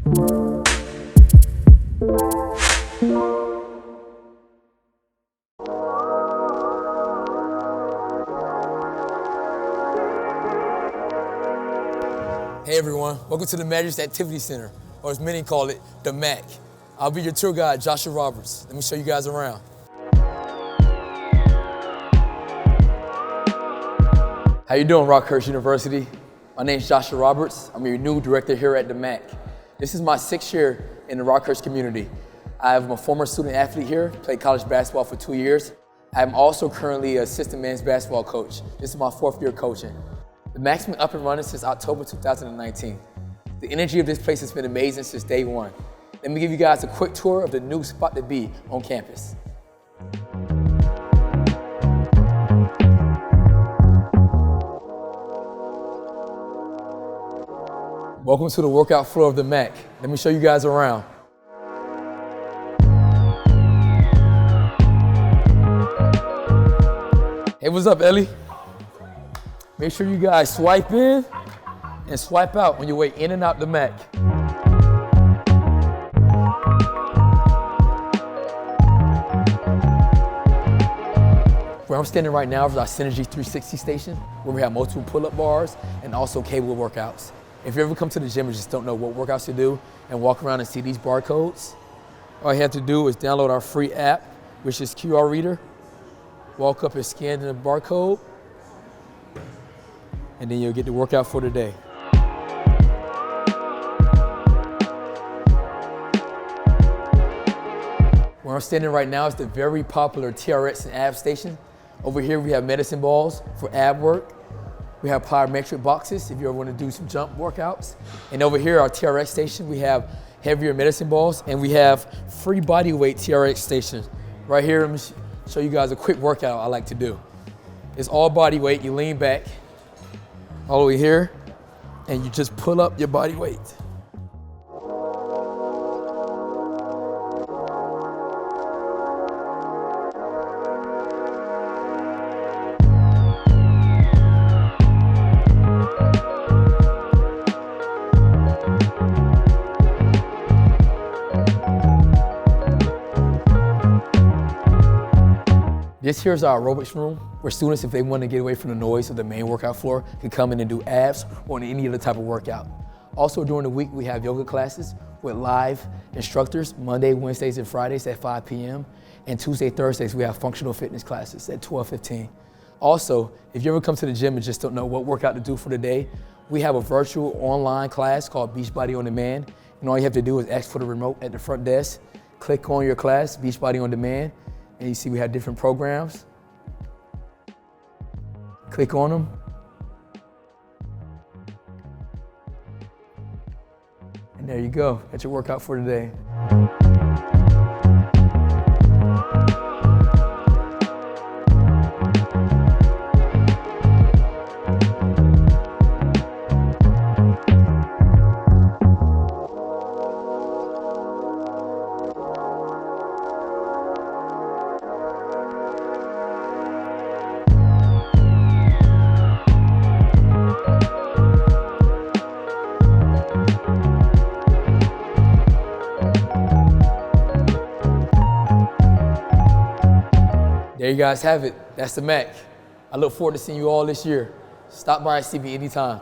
Hey everyone, welcome to the Magic Activity Center, or as many call it, the MAC. I'll be your tour guide, Joshua Roberts. Let me show you guys around. How you doing, Rockhurst University? My name's Joshua Roberts. I'm your new director here at the MAC. This is my 6th year in the Rockhurst community. I'm a former student athlete here, played college basketball for 2 years. I'm also currently an assistant men's basketball coach. This is my 4th year coaching. The MAC's been up and running since October 2019. The energy of this place has been amazing since day one. Let me give you guys a quick tour of the new spot to be on campus. Welcome to the workout floor of the MAC. Let me show you guys around. Hey, what's up, Ellie? Make sure you guys swipe in and swipe out on your way in and out the MAC. Where I'm standing right now is our Synergy 360 station, where we have multiple pull-up bars and also cable workouts. If you ever come to the gym and just don't know what workouts to do and walk around and see these barcodes, all you have to do is download our free app, which is QR Reader. Walk up and scan the barcode, and then you'll get the workout for the day. Where I'm standing right now is the very popular TRX and ab station. Over here we have medicine balls for ab work. We have plyometric boxes if you ever want to do some jump workouts. And over here, our TRX station, we have heavier medicine balls, and we have free body weight TRX stations. Right here, let me show you guys a quick workout I like to do. It's all body weight. You lean back all the way here, and you just pull up your body weight. This here is our aerobics room, where students, if they want to get away from the noise of the main workout floor, can come in and do abs or any other type of workout. Also during the week, we have yoga classes with live instructors, Monday, Wednesdays, and Fridays at 5 p.m. And Tuesday, Thursdays, we have functional fitness classes at 12:15. Also, if you ever come to the gym and just don't know what workout to do for the day, we have a virtual online class called Beachbody On Demand. And all you have to do is ask for the remote at the front desk, click on your class, Beachbody On Demand, and you see we have different programs. Click on them. And there you go, that's your workout for today. There you guys have it. That's the MAC. I look forward to seeing you all this year. Stop by and see me anytime.